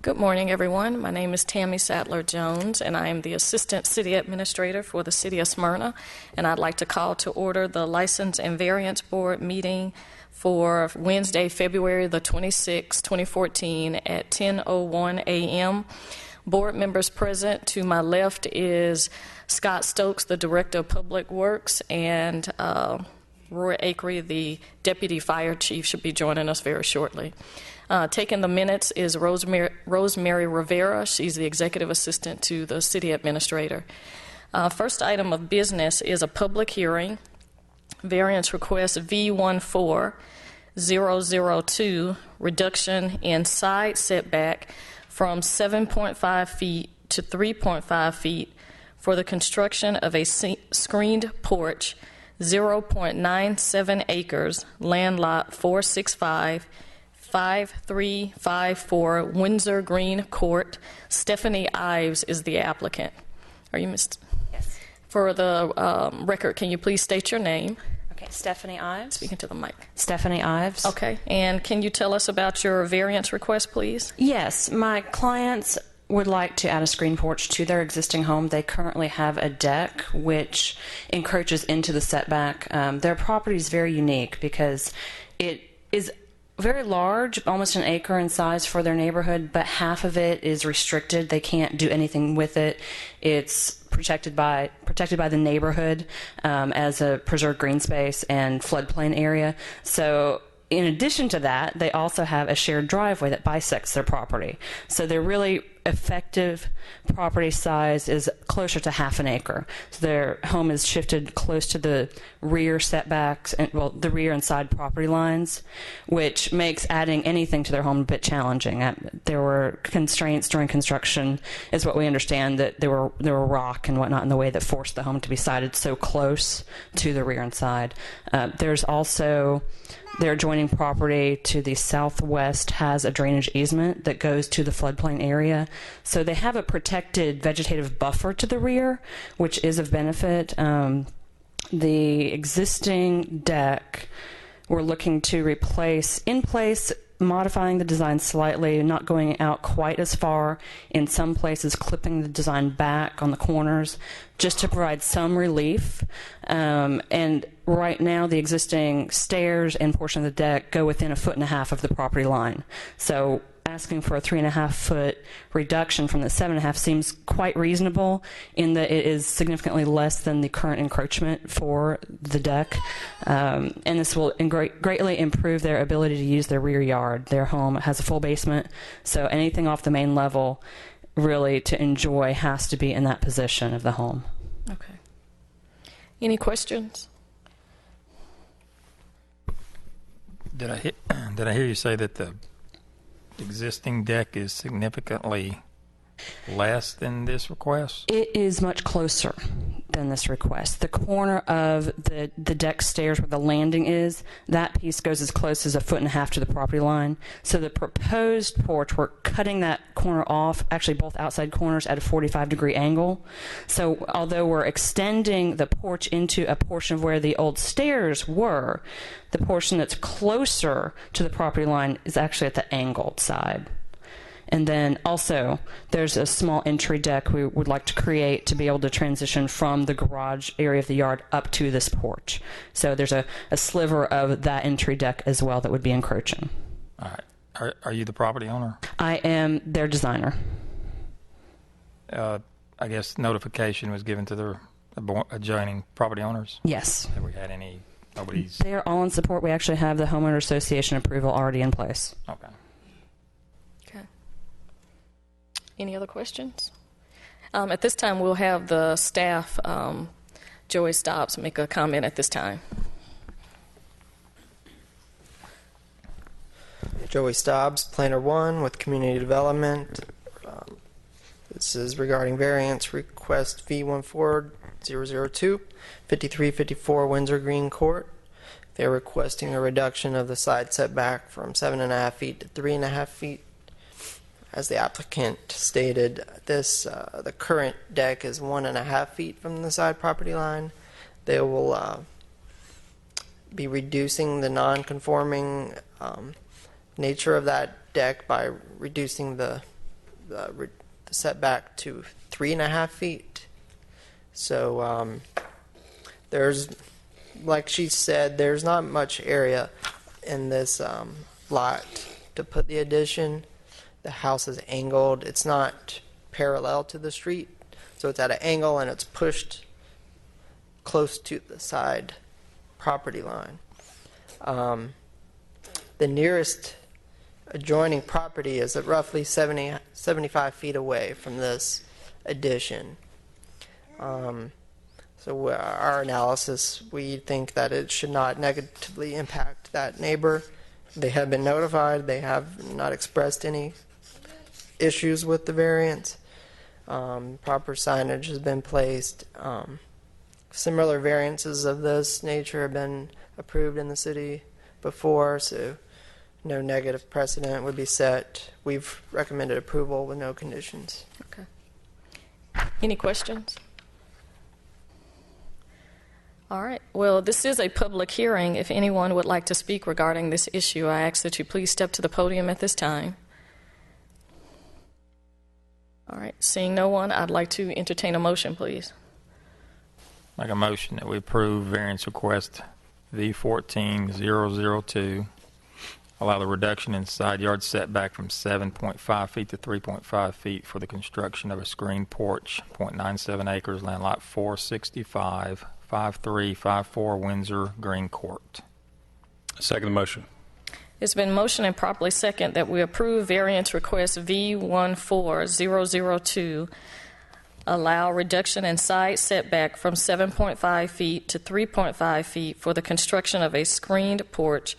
Good morning, everyone. My name is Tammy Sattler-Jones, and I am the Assistant City Administrator for the City of Smyrna. And I'd like to call to order the License and Variance Board meeting for Wednesday, February the 26th, 2014 at 10:01 a.m. Board members present to my left is Scott Stokes, the Director of Public Works, and Roy Akery, the Deputy Fire Chief, should be joining us very shortly. Taking the minutes is Rosemary Rivera. She's the Executive Assistant to the City Administrator. First item of business is a public hearing. Variance request V14002, reduction in side setback from 7.5 feet to 3.5 feet for the construction of a screened porch, 0.97 acres, land lot 465, 5354 Windsor Green Court. Stephanie Ives is the applicant. Are you Ms.? Yes. For the record, can you please state your name? Okay, Stephanie Ives. Speaking to the mic. Stephanie Ives. Okay, and can you tell us about your variance request, please? Yes, my clients would like to add a screen porch to their existing home. They currently have a deck which encroaches into the setback. Their property is very unique because it is very large, almost an acre in size for their neighborhood, but half of it is restricted. They can't do anything with it. It's protected by the neighborhood as a preserved green space and floodplain area. So in addition to that, they also have a shared driveway that bisects their property. So their really effective property size is closer to half an acre. So their home is shifted close to the rear setbacks, and well, the rear and side property lines, which makes adding anything to their home a bit challenging. There were constraints during construction, is what we understand, that there were rock and whatnot in the way that forced the home to be sited so close to the rear and side. There's also their adjoining property to the southwest has a drainage easement that goes to the floodplain area. So they have a protected vegetative buffer to the rear, which is of benefit. The existing deck, we're looking to replace in place, modifying the design slightly, not going out quite as far. In some places, clipping the design back on the corners, just to provide some relief. And right now, the existing stairs and portion of the deck go within 1.5 feet of the property line. So asking for a 3.5 foot reduction from the 7.5 seems quite reasonable in that it is significantly less than the current encroachment for the deck. And this will greatly improve their ability to use their rear yard. Their home has a full basement, so anything off the main level really to enjoy has to be in that position of the home. Okay. Any questions? Did I hear you say that the existing deck is significantly less than this request? It is much closer than this request. The corner of the deck stairs where the landing is, that piece goes as close as 1.5 feet to the property line. So the proposed porch, we're cutting that corner off, actually both outside corners at a 45-degree angle. So although we're extending the porch into a portion of where the old stairs were, the portion that's closer to the property line is actually at the angled side. And then also, there's a small entry deck we would like to create to be able to transition from the garage area of the yard up to this porch. So there's a sliver of that entry deck as well that would be encroaching. All right. Are you the property owner? I am their designer. I guess notification was given to the adjoining property owners? Yes. Have we had any? Nobody's? They are all in support. We actually have the homeowner association approval already in place. Okay. Any other questions? At this time, we'll have the staff, Joey Stobbs, make a comment at this time. Joey Stobbs, Planner 1 with Community Development. This is regarding variance request V14002, 5354 Windsor Green Court. They're requesting a reduction of the side setback from 7.5 feet to 3.5 feet. As the applicant stated, the current deck is 1.5 feet from the side property line. They will be reducing the non-conforming nature of that deck by reducing the the setback to 3.5 feet. So there's, like she said, there's not much area in this lot to put the addition. The house is angled. It's not parallel to the street, so it's at an angle and it's pushed close to the side property line. The nearest adjoining property is at roughly 75 feet away from this addition. So our analysis, we think that it should not negatively impact that neighbor. They have been notified. They have not expressed any issues with the variance. Proper signage has been placed. Similar variances of this nature have been approved in the city before, so no negative precedent would be set. We've recommended approval with no conditions. Okay. Any questions? All right. Well, this is a public hearing. If anyone would like to speak regarding this issue, I ask that you please step to the podium at this time. All right. Seeing no one, I'd like to entertain a motion, please. Make a motion that we approve variance request V14002. Allow the reduction in side yard setback from 7.5 feet to 3.5 feet for the construction of a screened porch, 0.97 acres, land lot 465, 5354 Windsor Green Court. Second motion. It's been motioned and properly second that we approve variance request V14002, allow reduction in side setback from 7.5 feet to 3.5 feet for the construction of a screened porch,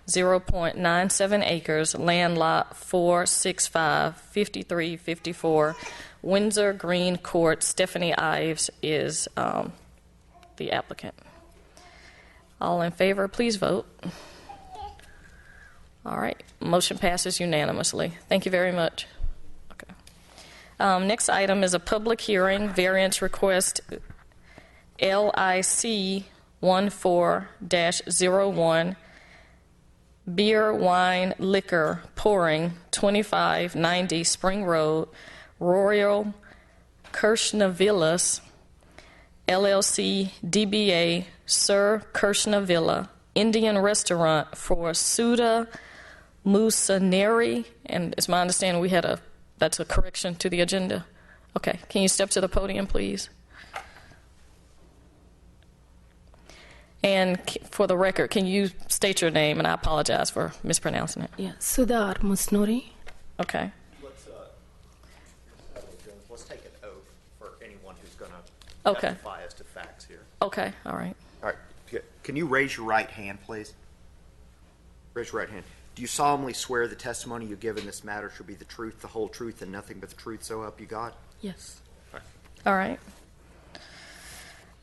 0.97 acres, land lot 465, 5354 Windsor Green Court. Stephanie Ives is the applicant. All in favor, please vote. All right, motion passes unanimously. Thank you very much. Okay. Next item is a public hearing, variance request LIC 14-01, beer, wine, liquor, pouring, 2590 Spring Road, Royal Kirshnavillas, LLC, DBA, Sir Kirshnavillas, Indian Restaurant for Sudha Musaneri, and it's my understanding that's a correction to the agenda. Okay, can you step to the podium, please? And for the record, can you state your name? And I apologize for mispronouncing it. Yeah, Sudha Musnori. Okay. Let's take an oath for anyone who's going to Okay. testify as to facts here. Okay, all right. All right. Can you raise your right hand, please? Raise your right hand. Do you solemnly swear the testimony you give in this matter shall be the truth, the whole truth, and nothing but the truth, so help you God? Yes. All right.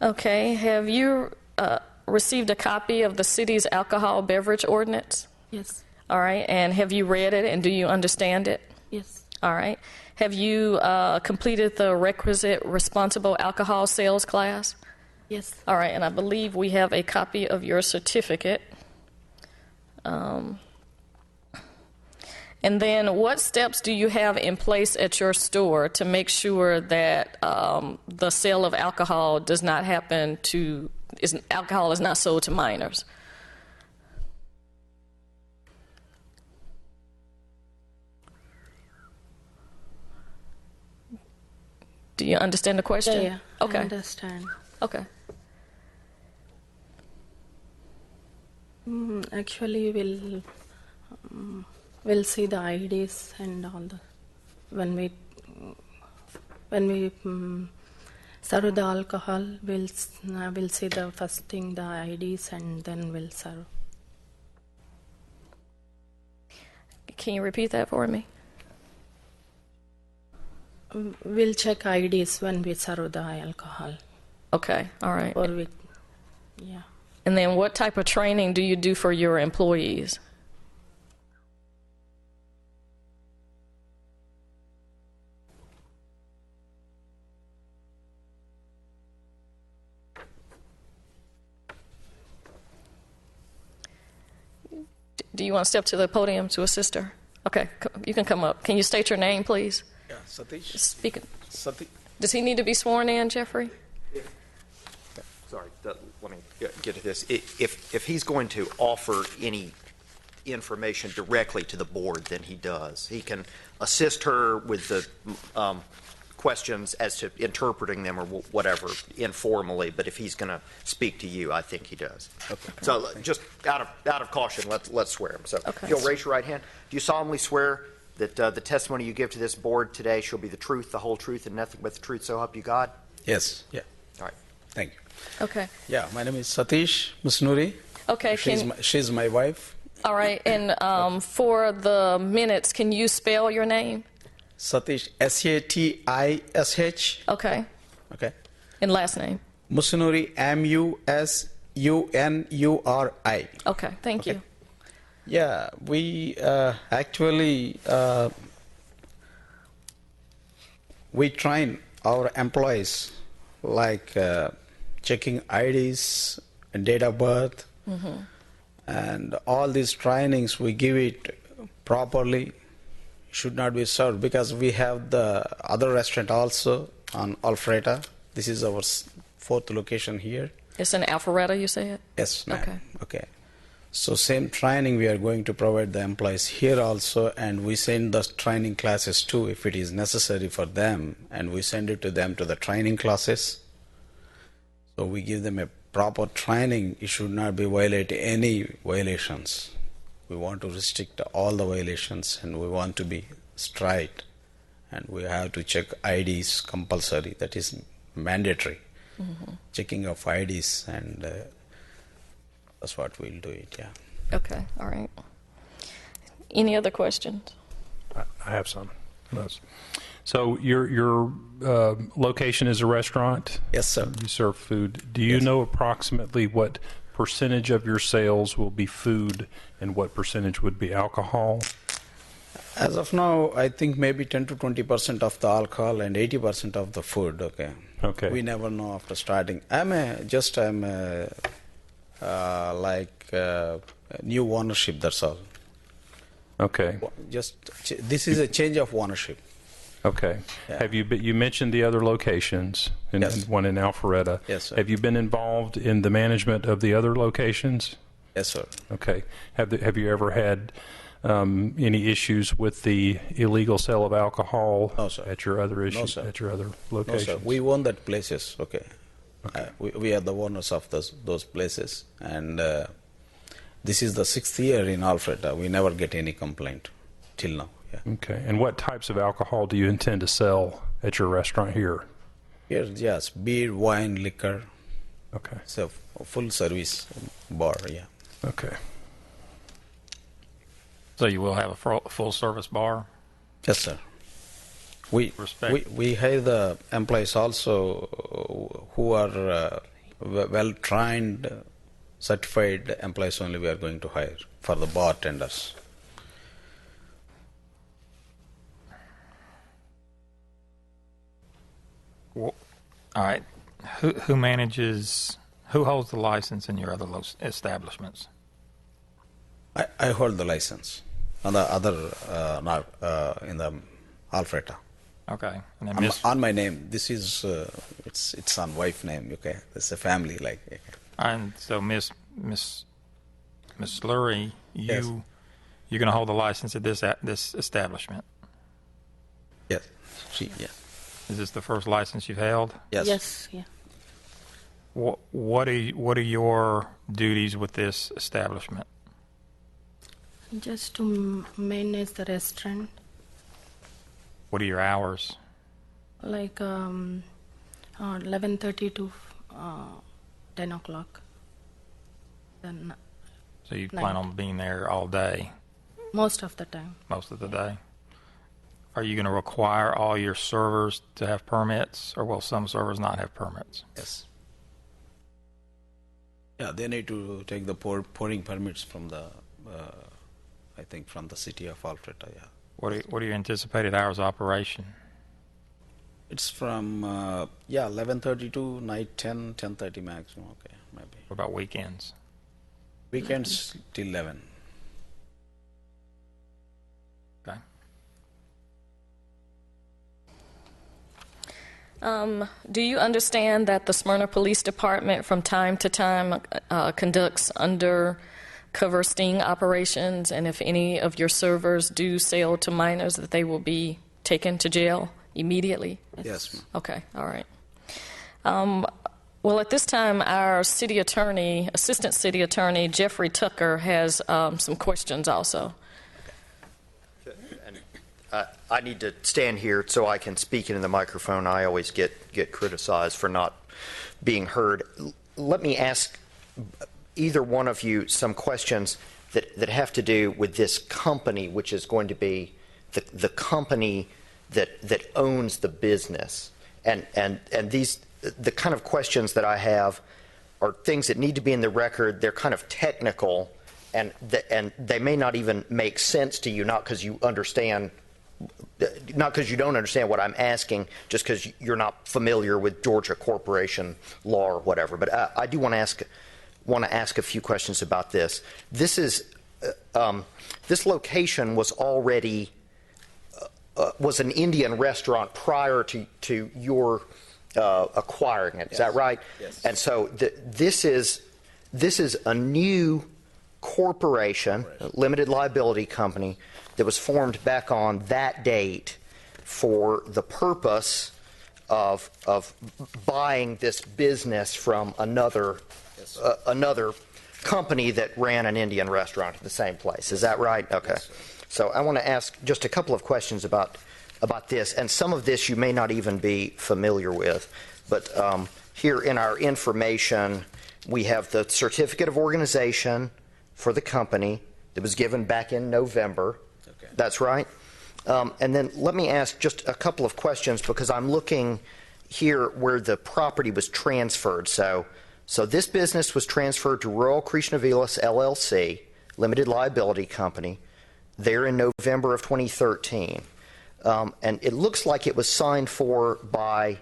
Okay, have you received a copy of the city's alcohol beverage ordinance? Yes. All right, and have you read it, and do you understand it? Yes. All right. Have you completed the requisite responsible alcohol sales class? Yes. All right, and I believe we have a copy of your certificate. And then what steps do you have in place at your store to make sure that the sale of alcohol does not happen to, alcohol is not sold to minors? Do you understand the question? Yeah. Okay. I understand. Okay. Actually, we'll see the IDs and all the when we serve the alcohol. We'll see the first thing the IDs and then we'll serve. Can you repeat that for me? We'll check IDs when we serve the alcohol. Okay, all right. Or we, yeah. And then what type of training do you do for your employees? Do you want to step to the podium to assist her? Okay, you can come up. Can you state your name, please? Yeah, Satish. Speak. Sati. Does he need to be sworn in, Jeffrey? Sorry, let me get to this. If he's going to offer any information directly to the board, then he does. He can assist her with the questions as to interpreting them or whatever informally, but if he's going to speak to you, I think he does. Okay. So just out of caution, let's swear him. So Okay. if you'll raise your right hand. Do you solemnly swear that the testimony you give to this board today shall be the truth, the whole truth, and nothing but the truth, so help you God? Yes. Yeah. All right. Thank you. Okay. Yeah. My name is Satish Musnuri. Okay. She's my wife. All right. And for the minutes, can you spell your name? Satish. Satish. Okay. Okay. And last name? Musnuri. Munuri. Okay. Thank you. Yeah, we actually we train our employees like checking IDs and date of birth, and all these trainings we give it properly. Should not be served because we have the other restaurant also on Alfreda. This is our fourth location here. It's in Alpharetta, you said? Yes, ma'am. Okay. Okay. So same training we are going to provide the employees here also, and we send the training classes too if it is necessary for them, and we send it to them to the training classes. So we give them a proper training. It should not be violate any violations. We want to restrict all the violations, and we want to be straight, and we have to check IDs compulsory. That is mandatory. Checking of IDs, and that's what we'll do it. Yeah. Okay. All right. Any other questions? I have some. Yes. So your location is a restaurant? Yes, sir. You serve food. Do you know approximately what percentage of your sales will be food and what percentage would be alcohol? As of now, I think maybe 10 to 20% of the alcohol and 80% of the food. Okay. Okay. We never know after starting. I'm new ownership. That's all. Okay. This is a change of ownership. Okay. Yeah. Have you? You mentioned the other locations, and Yes. one in Alpharetta. Yes, sir. Have you been involved in the management of the other locations? Yes, sir. Okay. Have you ever had any issues with the illegal sale of alcohol? No, sir. At your other No, sir. at your other No, locations? sir. We own that places. Okay. We are the owners of those places, and this is the 6th year in Alfreda. We never get any complaint till now. Yeah. Okay. And what types of alcohol do you intend to sell at your restaurant here? Here, yes, beer, wine, liquor. Okay. So full service bar. Yeah. Okay. So you will have a full service bar? Yes, sir. We hire the employees also who are well trained, certified employees only we are going to hire for the bartenders. Well, all right. Who holds the license in your other establishments? I hold the license on the other in the Alfreda. Okay. And then On my name. This is it's on wife name. Okay, it's a family like. and so Miss Slurry, Yes. you're going to hold the license at this establishment. Yes, yeah. Is this the first license you've held? Yes. Yes, yeah. What are your duties with this establishment? Just to manage the restaurant, What are your hours? like 11:30 to 10 o'clock. Then So you Night. plan on being there all day, most of the time. most of the day? Are you going to require all your servers to have permits, or will some servers not have permits? Yes. Yeah, they need to take the pouring permits from the, I think, from the city of Alfreda. Yeah, What are your anticipated hours of operation? it's from 11:30 to night 10:30 maximum. Okay, maybe What about weekends? weekends till 11. Okay. Do you understand that the Smyrna Police Department from time to time conducts undercover sting operations, and if any of your servers do sell to minors, that they will be taken to jail immediately? Yes, ma'am. Okay, all right. Well, at this time, our city attorney, assistant city attorney, Jeffrey Tucker, has some questions also. And I need to stand here so I can speak into the microphone. I always get criticized for not being heard. Let me ask either one of you some questions that have to do with this company, which is going to be the company that owns the business. And these, the kind of questions that I have are things that need to be in the record. They're kind of technical, and they may not even make sense to you, not because you understand, not because you don't understand what I'm asking, just because you're not familiar with Georgia corporation law or whatever. But I do want to ask a few questions about this. This is this location was already was an Indian restaurant prior to your acquiring it. Is that right? Yes. And so this is a new corporation, a limited liability company, that was formed back on that date for the purpose of buying this business from another another company that ran an Indian restaurant at the same place. Is that right? Okay. Yes, So I want to ask just a couple of questions about this, and some of this you may not even be familiar with. But here in our information, we have the certificate of organization for the company that was given back in November. Okay. That's right. And then let me ask just a couple of questions, because I'm looking here where the property was transferred. So this business was transferred to Royal Krishnavilas LLC, limited liability company, there in November of 2013. And it looks like it was signed for by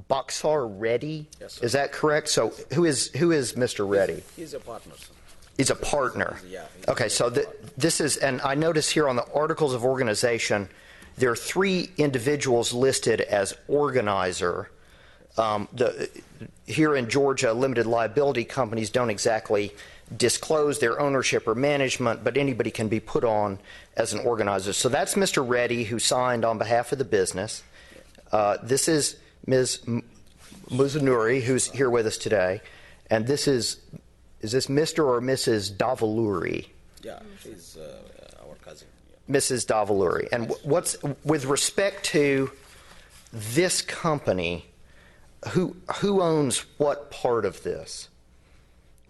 Baksar Reddy. Yes, sir. Is that correct? So who is Mr. Reddy? He's a partner, sir. He's a partner. Yeah. Okay, so this is, and I notice here on the Articles of Organization, there are 3 individuals listed as organizer. Here in Georgia, limited liability companies don't exactly disclose their ownership or management, but anybody can be put on as an organizer. So that's Mr. Reddy, who signed on behalf of the business. This is Ms. Muzanuri, who's here with us today. And this is this Mr. or Mrs. Davaluri? Yeah, she's our cousin. Yeah. Mrs. Davaluri. And what's, with respect to this company, who owns what part of this?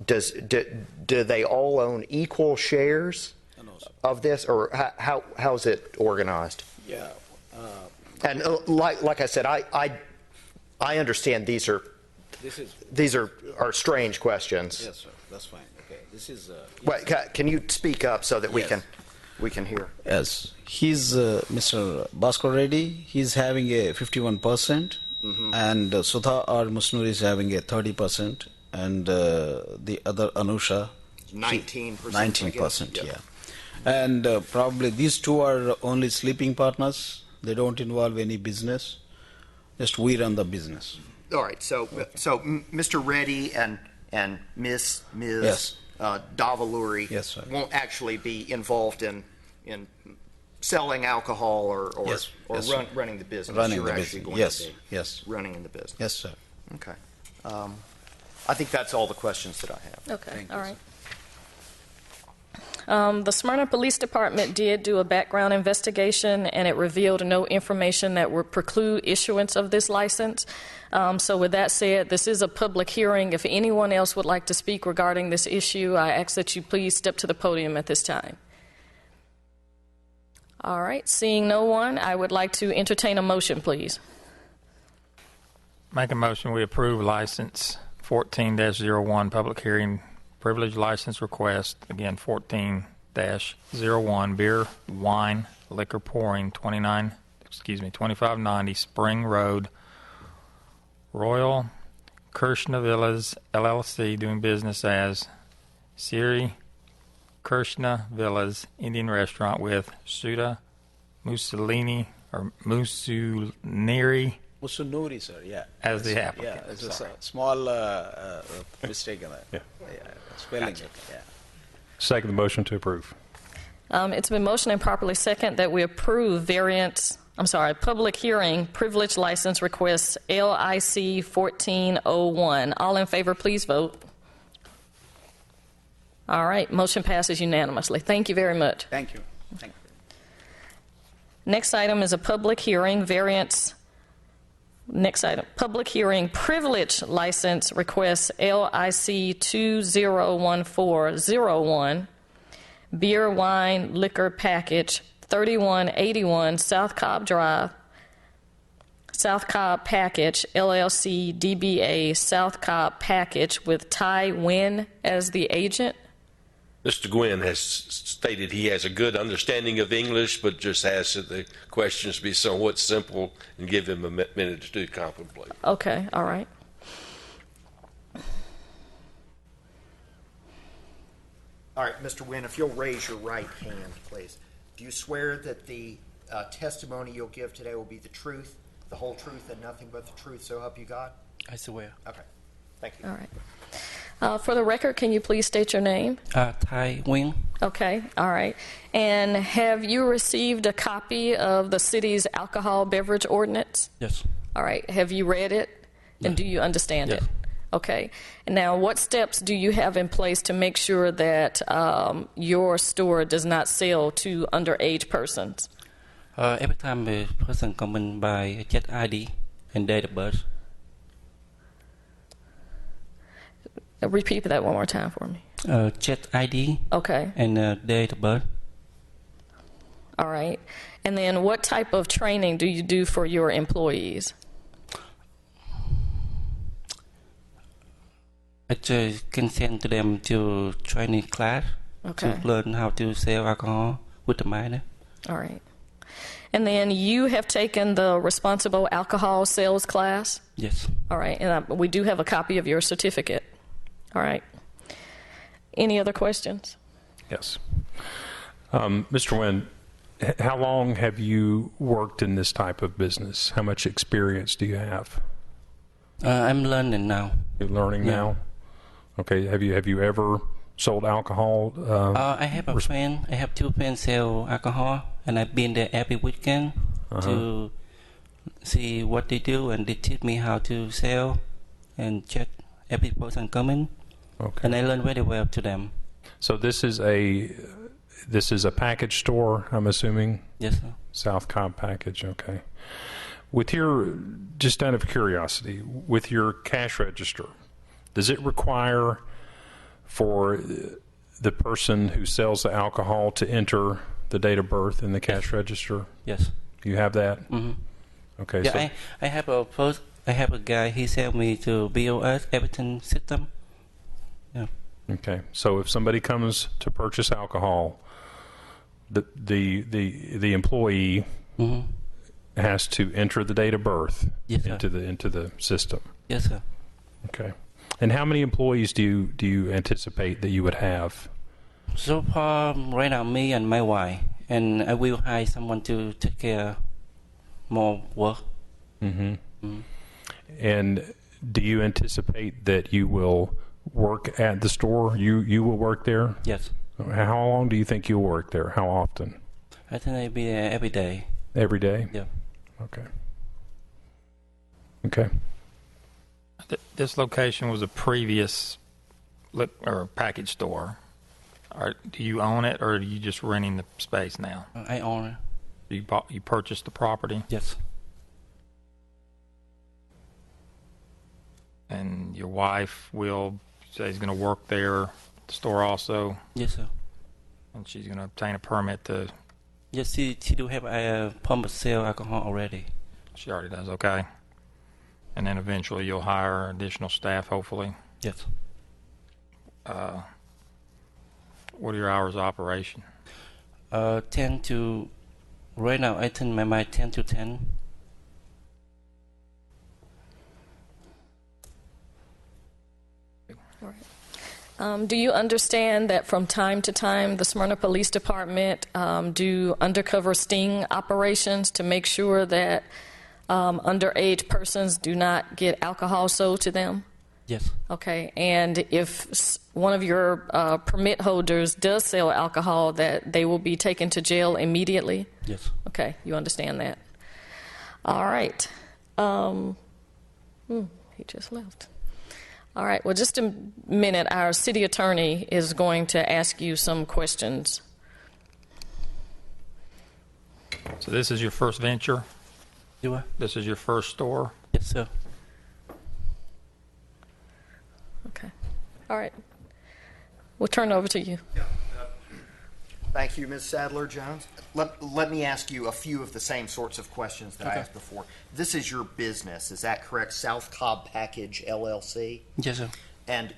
Do they all own equal shares of this, or how's it organized? Yeah. And like I said, I understand these are strange questions. Yes, sir. That's fine. Okay. This is. Wait, can you speak up so that Yes. we can hear? Yes, he's Mr. Bhaskar Reddy. He's having a 51%, and Sudha or Musnuri is having a 30%, and the other Anusha 19%. 19%. Yeah, and probably these two are only sleeping partners. They don't involve any business. Just we run the business. All right. So Mr. Reddy and Ms. Yes. Davaluri Yes, sir. won't actually be involved in selling alcohol or Yes, yes, sir. running the business. Running You're the actually business. going Yes, to be yes, running in the business. yes, sir. Okay. I think that's all the questions that I have. Okay, Thank all you, right. The Smyrna Police Department did do a background investigation, and it revealed no information that would preclude issuance of this license. So with that said, this is a public hearing. If anyone else would like to speak regarding this issue, I ask that you please step to the podium at this time. All right, seeing no one, I would like to entertain a motion, please. Make a motion we approve license 14-01 public hearing privilege license request, again 14-01 beer, wine, liquor pouring 2590 Spring Road, Royal Krishna Villas LLC, doing business as Siri Krishna Villas Indian Restaurant with Sudha Mussolini or Musuniri Musunuri, sir, yeah. As the Yeah, applicant. it's just Sorry. a small mistake in that. Yeah. Spelling Gotcha. it, yeah. Second the motion to approve. It's been motioned and properly second that we approve public hearing privilege license request LIC 1401. All in favor, please vote. All right, motion passes unanimously. Thank you very much. Thank you. Thank you. Next item is a public hearing variance. Next item, public hearing privilege license request LIC 201401, beer, wine, liquor package, 3181 South Cobb Drive, South Cobb Package, LLC, DBA, South Cobb Package, with Ty Nguyen as the agent. Mr. Gwynn has stated he has a good understanding of English, but just asks that the questions be somewhat simple and give him a minute to contemplate. Okay, all right. All right, Mr. Wynn, if you'll raise your right hand, please. Do you swear that the testimony you'll give today will be the truth, the whole truth, and nothing but the truth, so help you God? I swear. Okay, thank you. All right. For the record, can you please state your name? Thai Nguyen. Okay, all right. And have you received a copy of the city's alcohol beverage ordinance? Yes. All right. Have you read it? And do you understand it? Yes. Okay. And now, what steps do you have in place to make sure that your store does not sell to underage persons? Every time a person come in by jet ID and date of birth. Repeat that one more time for me. Jet ID Okay. and date of birth. All right. And then what type of training do you do for your employees? I just can send to them to training class Okay. to learn how to sell alcohol with the minor. All right. And then you have taken the responsible alcohol sales class? Yes. All right. And we do have a copy of your certificate. All right. Any other questions? Yes. Mr. Nguyen, how long have you worked in this type of business? How much experience do you have? I'm learning now. You're learning now? Okay. Have you ever sold alcohol? I have a friend. I have two friends sell alcohol, and I've been there every weekend to see what they do, and they teach me how to sell and check every person coming. Okay. And I learn very well to them. So this is a package store, I'm assuming? Yes, sir. South Cobb Package, okay. With your, just out of curiosity, with your cash register, does it require for the person who sells the alcohol to enter the date of birth in the cash register? Yes. You have that? Mm-hmm. Okay. Yeah, So I have a post. I have a guy. He sell me to BOS everything system. Yeah. okay. So if somebody comes to purchase alcohol, the employee has to enter the date of birth Yes, sir. into the system. Yes, sir. Okay. And how many employees do you anticipate that you would have? So far, right now, me and my wife, and I will hire someone to take care more work. And do you anticipate that you will work at the store? You will work there? Yes. How long do you think you'll work there? How often? I think I'll be there every day. Every day? Yeah. Okay. Okay. This location was a previous package store. Do you own it, or are you just renting the space now? I own it. You purchased the property, Yes. and your wife will say she's going to work there, at the store also, Yes, sir. and she's going to obtain a permit to. Yes, she do have a pump sell alcohol already. She already does, okay. And then eventually you'll hire additional staff, hopefully. Yes. What are your hours of operation? 10 to, right now I think my mind 10 to 10. Do you understand that from time to time the Smyrna Police Department do undercover sting operations to make sure that Underage persons do not get alcohol sold to them? Yes. Okay, and if one of your permit holders does sell alcohol, that they will be taken to jail immediately? Yes. Okay, you understand that. All right. He just left. All right, well, just a minute. Our city attorney is going to ask you some questions. So this is your first venture? You are? This is your first store? Yes, sir. Okay. All right. We'll turn it over to you. Thank you, Ms. Sadler-Jones. Let me ask you a few of the same sorts of questions that I asked before. This is your business, is that correct? South Cobb Package, LLC? Yes, sir. And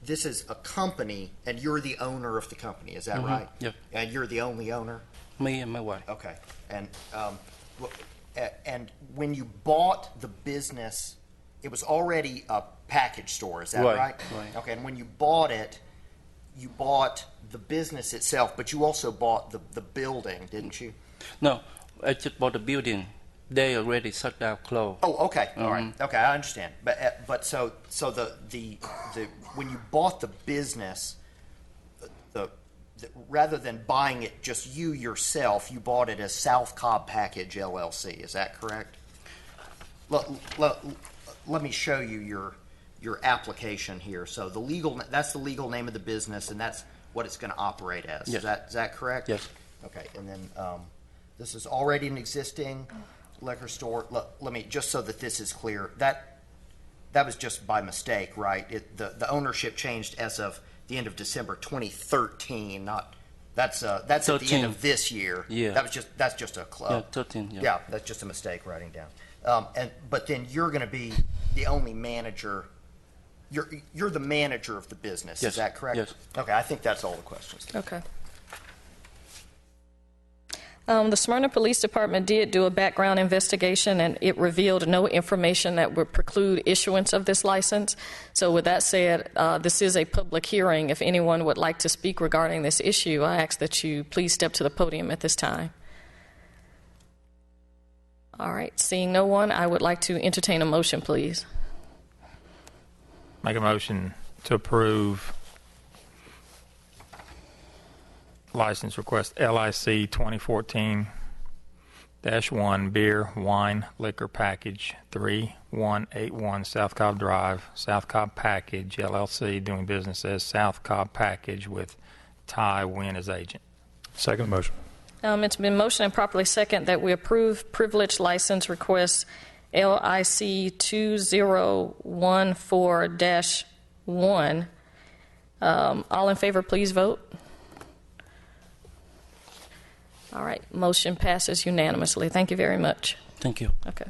this is a company, and you're the owner of the company, is that right? Yep. And you're the only owner? Me and my wife. Okay. And when you bought the business, it was already a package store, is that right? Right. Okay, and when you bought it, you bought the business itself, but you also bought the building, didn't you? No, I just bought the building. They already shut down, closed. Oh, okay, all right, okay, I understand. But so the when you bought the business, rather than buying it just you yourself, you bought it as South Cobb Package LLC. Is that correct? Let me show you your application here. So that's the legal name of the business, and that's what it's going to operate as. Yes. Is that correct? Yes. Okay, and then this is already an existing liquor store. Let me, just so that this is clear, that was just by mistake, right? The ownership changed as of the end of December 2013. That's at the end of this year. Yeah. That's just a club. Yeah, 13. Yeah. Yeah, that's just a mistake writing down. But then you're going to be the only manager. You're the manager of the business. Yes. Is that correct? Yes. Okay, I think that's all the questions. Okay. The Smyrna Police Department did do a background investigation, and it revealed no information that would preclude issuance of this license. So with that said, this is a public hearing. If anyone would like to speak regarding this issue, I ask that you please step to the podium at this time. All right, seeing no one, I would like to entertain a motion, please. Make a motion to approve license request LIC 2014-1 beer, wine, liquor package 3181 South Cobb Drive, South Cobb Package LLC, doing business as South Cobb Package with Ty Wynn as agent. Second motion. It's been motioned and properly second that we approve privilege license request LIC 2014-1. All in favor, please vote. All right, motion passes unanimously. Thank you very much. Thank you. Okay.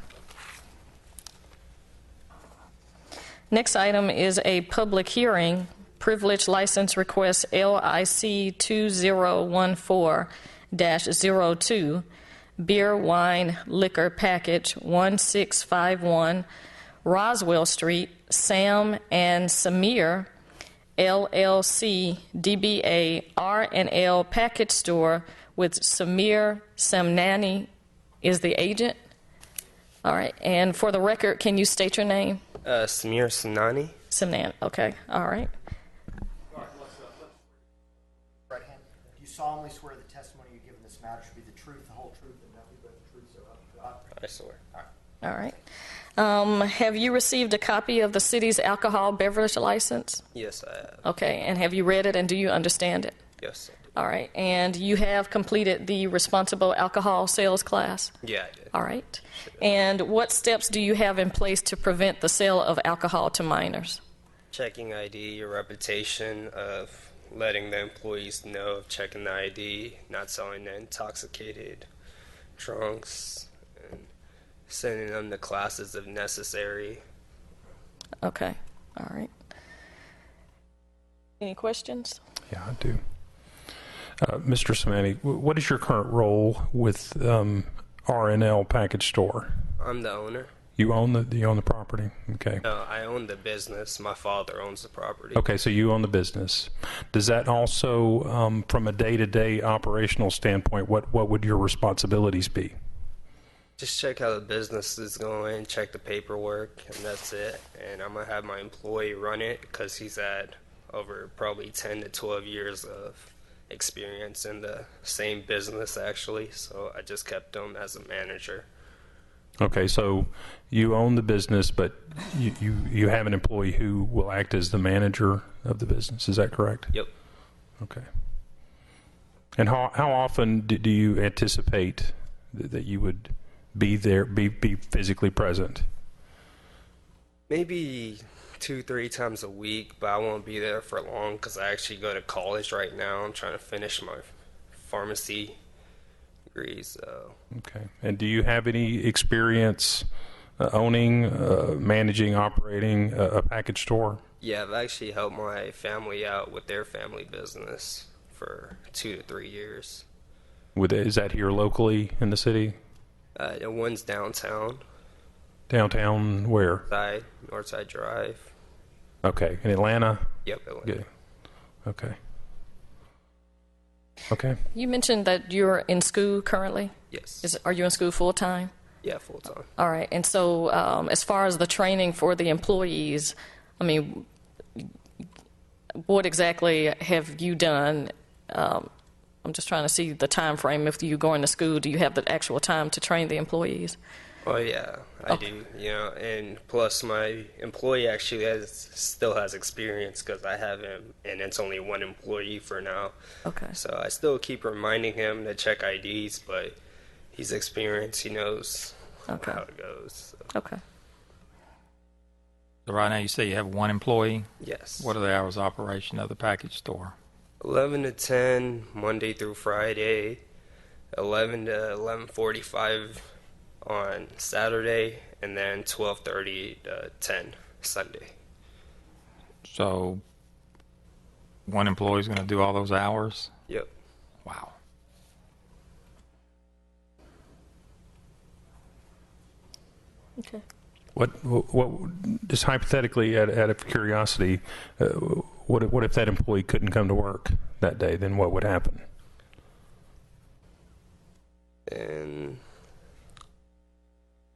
Next item is a public hearing, privilege license request LIC 2014-02, beer, wine, liquor package 1651, Roswell Street, Sam and Samir, LLC, DBA R&L Package Store with Samir Samnani is the agent. All right, and for the record, can you state your name? Samir Samnani. Samnan, okay, all right. Right hand. Do you solemnly swear the testimony you give in this matter should be the truth, the whole truth, and nothing but the truth, so help you God? I swear. All right. All right. Have you received a copy of the city's alcohol beverage license? Yes, I have. Okay, and have you read it and do you understand it? Yes, I do. All right, and you have completed the responsible alcohol sales class? Yeah, I did. All right. And what steps do you have in place to prevent the sale of alcohol to minors? Checking ID, your reputation of letting the employees know of checking the ID, not selling the intoxicated trunks, and sending them to classes if necessary. Okay, all right. Any questions? Yeah, I do. Mr. Samani, what is your current role with R&L Package Store? I'm the owner. You own the property? Okay. No, I own the business. My father owns the property. Okay, so you own the business. Does that also, from a day-to-day operational standpoint, what would your responsibilities be? Just check how the business is going, check the paperwork, and that's it. And I'm gonna have my employee run it because he's had over probably 10 to 12 years of experience in the same business actually. So I just kept him as a manager. Okay, so you own the business, but you have an employee who will act as the manager of the business. Is that correct? Yep. Okay. And how often do you anticipate that you would be there, be physically present? Maybe 2-3 times a week, but I won't be there for long because I actually go to college right now. I'm trying to finish my pharmacy degree. So. Okay. And do you have any experience owning, managing, operating a package store? Yeah, I've actually helped my family out with their family business for 2 to 3 years. Is that here locally in the city? One's downtown. Downtown where? Northside Drive. Okay. In Atlanta? Yep, Atlanta. Good. Okay. Okay. You mentioned that you're in school currently? Yes. Are you in school full time? Yeah, full time. All right. And so as far as the training for the employees, I mean, what exactly have you done? I'm just trying to see the time frame. If you going to school, do you have the actual time to train the employees? Oh yeah, I do. You know, and plus my employee actually still has experience because I have him, and it's only one employee for now. Okay. So I still keep reminding him to check IDs, but he's experienced. He knows how it goes. So. Okay. So right now you say you have one employee? Yes. What are the hours of operation of the package store? 11 to 10 Monday through Friday, 11 to 11:45 on Saturday, and then 12:30 to 10 Sunday. So one employee is going to do all those hours? Yep. Wow. Okay. What just hypothetically, out of curiosity, what if that employee couldn't come to work that day? Then what would happen? And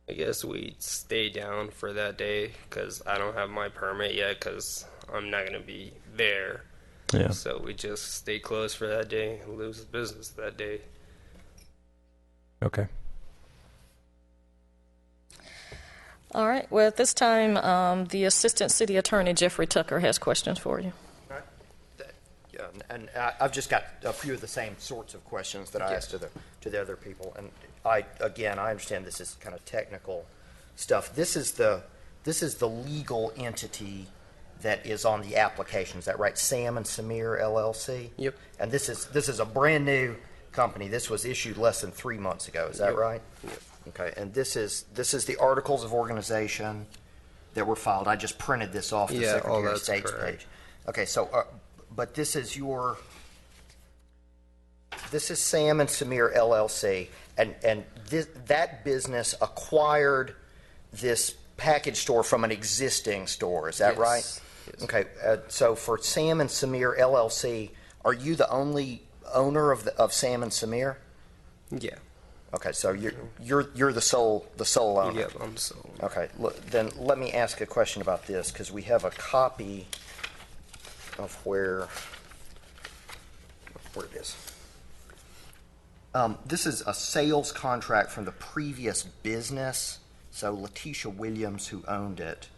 I guess we'd stay down for that day because I don't have my permit yet because I'm not going to be there. Yeah. So we just stay closed for that day and lose business that day. Okay. All right. Well, at this time, the Assistant City Attorney, Jeffrey Tucker, has questions for you. Yeah, and I've just got a few of the same sorts of questions that I asked to the other people. And I understand this is kind of technical stuff. This is the legal entity that is on the application. Is that right? Sam and Samir LLC. Yep. And this is a brand new company. This was issued less than 3 months ago. Is that right? Yep. Okay. And this is the articles of organization that were filed. I just printed this off the Secretary of State's page. Okay. So, but this is Sam and Samir LLC, and that business acquired this package store from an existing store. Is that right? Yes. Okay. So for Sam and Samir LLC, are you the only owner of Sam and Samir? Yeah. Okay. So you're the sole owner. Yep, I'm sole. Okay. Then let me ask a question about this because we have a copy of where it is. This is a sales contract from the previous business, so Letitia Williams, who owned it,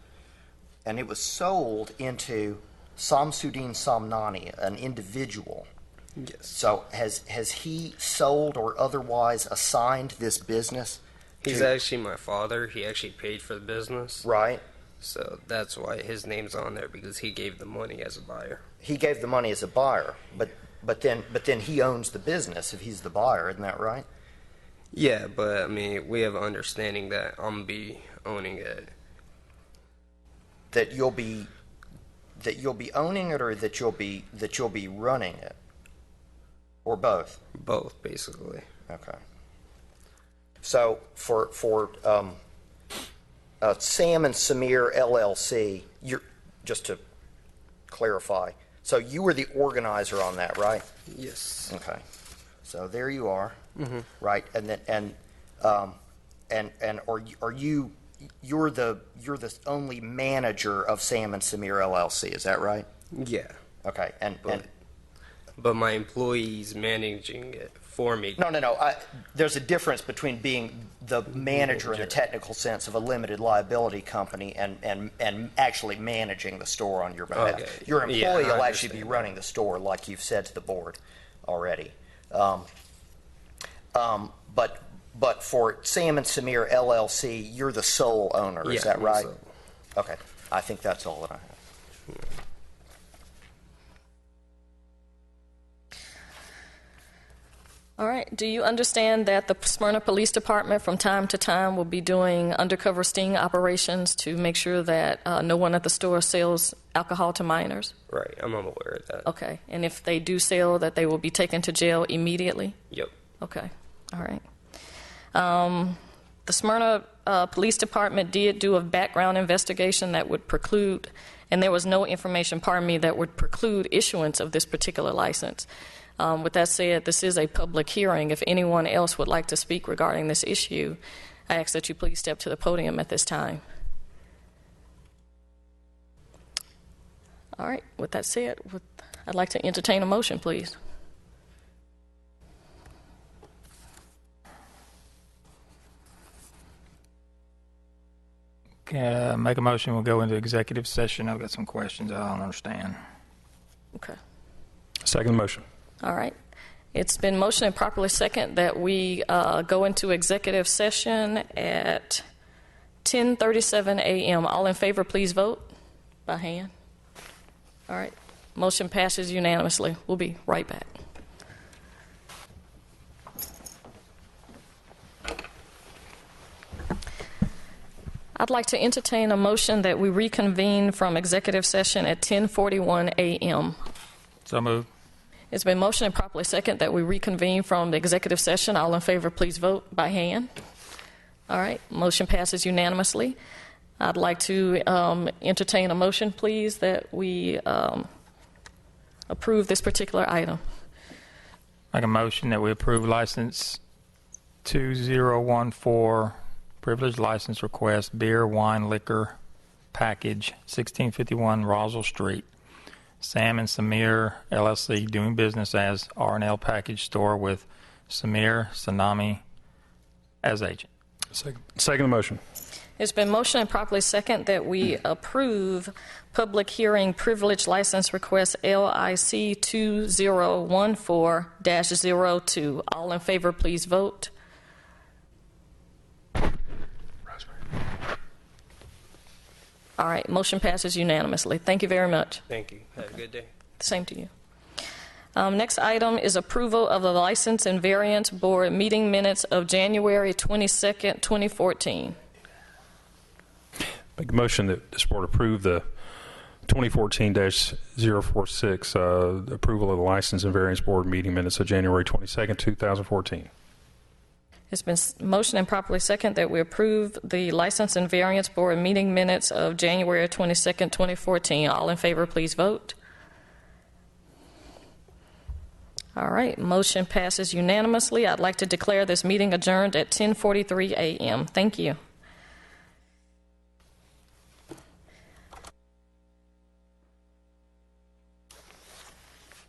and it was sold into Samsudin Samnani, an individual. Yes. So has he sold or otherwise assigned this business? He's actually my father. He actually paid for the business. Right. So that's why his name's on there, because he gave the money as a buyer. He gave the money as a buyer, but then he owns the business if he's the buyer, isn't that right? Yeah, but I mean, we have an understanding that I'm gonna be owning it. That you'll be owning it, or that you'll be running it, or both? Both, basically. Okay. So for Sam and Samir LLC, just to clarify, so you were the organizer on that, right? Yes. Okay. So there you are, Mm-hmm. right? And you're the only manager of Sam and Samir LLC, is that right? Yeah. Okay, But my employee's managing it for me. No. There's a difference between being the manager in the technical sense of a limited liability company and actually managing the store on your behalf. Okay. Your employee Yeah, I will actually be understand. running the store, like you've said to the board already. But for Sam and Samir LLC, you're the sole owner. Is that I'm right? sole. Okay. I think that's all that I have. All right. Do you understand that the Smyrna Police Department from time to time will be doing undercover sting operations to make sure that no one at the store sells alcohol to minors? Right, I'm aware of that. Okay. And if they do sell, that they will be taken to jail immediately? Yep. Okay. All right. The Smyrna Police Department did do a background investigation that would preclude, and there was no information, pardon me, that would preclude issuance of this particular license. With that said, this is a public hearing. If anyone else would like to speak regarding this issue, I ask that you please step to the podium at this time. All right. With that said, I'd like to entertain a motion, please. Make a motion. We'll go into executive session. I've got some questions I don't understand. Okay. Second motion. All right. It's been motioned and properly second that we go into executive session at 10:37 a.m. All in favor, please vote by hand. All right. Motion passes unanimously. We'll be right back. I'd like to entertain a motion that we reconvene from executive session at 10:41 a.m. So moved. It's been motioned and properly second that we reconvene from the executive session. All in favor, please vote by hand. All right. Motion passes unanimously. I'd like to entertain a motion, please, that we approve this particular item. Make a motion that we approve license 2014, privilege license request, beer, wine, liquor, package, 1651 Roswell Street. Sam and Samir LLC doing business as R&L Package Store with Samir Sanami as agent. Second motion. It's been motioned and properly second that we approve public hearing privilege license request LIC 2014-02. All in favor, please vote. All right, motion passes unanimously. Thank you very much. Thank you. Have a good day. Same to you. Next item is approval of the License and Variance Board meeting minutes of January 22nd, 2014. Make a motion that this board approve the 2014-046 approval of the License and Variance Board meeting minutes of January 22nd, 2014. It's been motioned and properly second that we approve the License and Variance Board meeting minutes of January 22nd, 2014. All in favor, please vote. All right, motion passes unanimously. I'd like to declare this meeting adjourned at 10:43 a.m. Thank you.